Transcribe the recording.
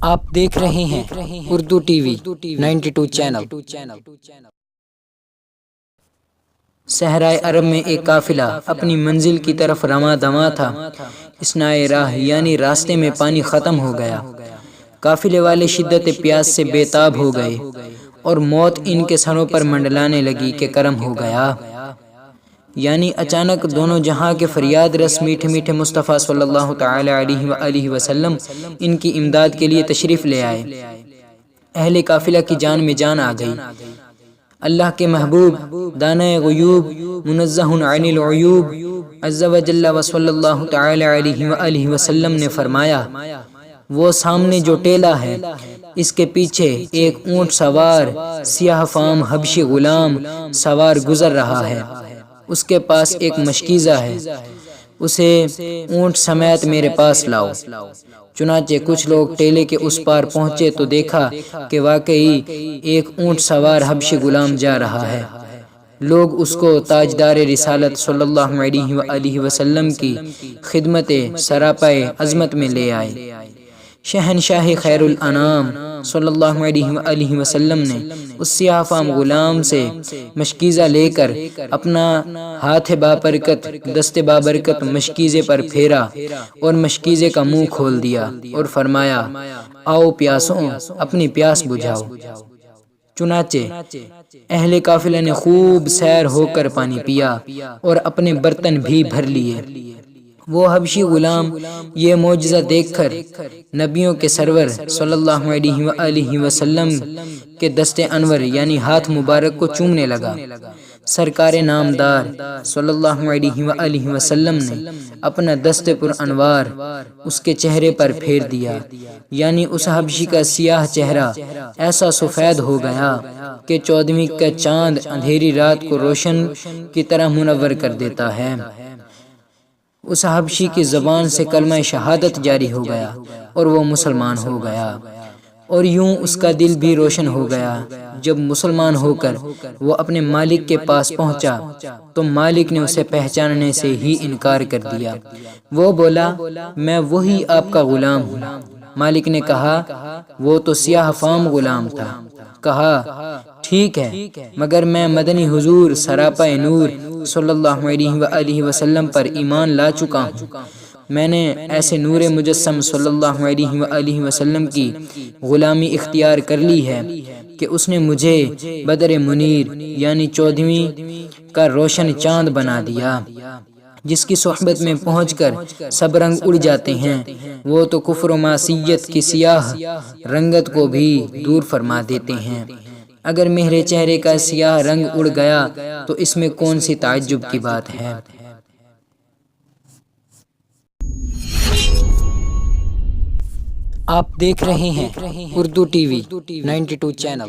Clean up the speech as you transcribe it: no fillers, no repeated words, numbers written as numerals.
آپ دیکھ رہے ہیں اردو ٹی وی 92 چینل۔ صحرائے عرب میں ایک قافلہ اپنی منزل کی طرف رواں دواں تھا۔ اثنائے راہ یعنی راستے میں پانی ختم ہو گیا۔ قافلے والے شدت پیاس سے بے تاب ہو گئے اور موت ان کے سروں پر منڈلانے لگی کہ کرم ہو گیا۔ یعنی اچانک دونوں جہاں کے فریاد رس میٹھے میٹھے مصطفیٰ صلی اللہ تعالی علیہ وآلہ وسلم ان کی امداد کے لیے تشریف لے آئے۔ اہل قافلہ کی جان میں جان آ گئی۔ اللہ کے محبوب دانۂ غیوب منزہ عن العیوب عز و جل و صلی اللہ تعالی علیہ وآلہ وسلم نے فرمایا، وہ سامنے جو ٹیلا ہے اس کے پیچھے ایک اونٹ سوار سیاہ فام حبشی غلام سوار گزر رہا ہے۔ اس کے پاس ایک مشکیزہ ہے، اسے اونٹ سمیت میرے پاس لاؤ۔ چنانچہ کچھ لوگ ٹیلے کے اس پار پہنچے تو دیکھا کہ واقعی ایک اونٹ سوار حبشی غلام جا رہا ہے۔ لوگ اس کو تاجدار رسالت صلی اللہ علیہ وآلہ وسلم کی خدمت سراپائے عظمت میں لے آئے۔ شہنشاہ خیر الانام صلی اللہ علیہ وآلہ وسلم نے اس سیاہ فام غلام سے مشکیزہ لے کر اپنا ہاتھ بابرکت دست بابرکت مشکیزے پر پھیرا اور مشکیزے کا منہ کھول دیا اور فرمایا، آؤ پیاسوں اپنی پیاس بجھاؤ۔ چنانچہ اہل قافلہ نے خوب سیر ہو کر پانی پیا اور اپنے برتن بھی بھر لیے۔ وہ حبشی غلام یہ معجزہ دیکھ کر نبیوں کے سرور صلی اللہ علیہ وآلہ وسلم کے دست انور یعنی ہاتھ مبارک کو چومنے لگا۔ سرکار نامدار صلی اللہ علیہ وآلہ وسلم نے اپنا دست پر انوار اس کے چہرے پر پھیر دیا، یعنی اس حبشی کا سیاہ چہرہ ایسا سفید ہو گیا کہ 14ویں کا چاند اندھیری رات کو روشن کی طرح منور کر دیتا ہے۔ اس حبشی کی زبان سے کلمہ شہادت جاری ہو گیا اور وہ مسلمان ہو گیا، اور یوں اس کا دل بھی روشن ہو گیا۔ جب مسلمان ہو کر وہ اپنے مالک کے پاس پہنچا تو مالک نے اسے پہچاننے سے ہی انکار کر دیا۔ وہ بولا، میں وہی آپ کا غلام ہوں۔ مالک نے کہا، وہ تو سیاہ فام غلام تھا۔ کہا، ٹھیک ہے، مگر میں مدنی حضور سراپائے نور صلی اللہ علیہ وآلہ وسلم پر ایمان لا چکا ہوں۔ میں نے ایسے نور مجسم صلی اللہ علیہ وآلہ وسلم کی غلامی اختیار کر لی ہے کہ اس نے مجھے بدر منیر یعنی 14ویں کا روشن چاند بنا دیا، جس کی صحبت میں پہنچ کر سب رنگ اڑ جاتے ہیں۔ وہ تو کفر و معصیت کی سیاہ رنگت کو بھی دور فرما دیتے ہیں۔ اگر میرے چہرے کا سیاہ رنگ اڑ گیا تو اس میں کون سی تعجب کی بات ہے۔ آپ دیکھ رہے ہیں اردو ٹی وی 92 چینل۔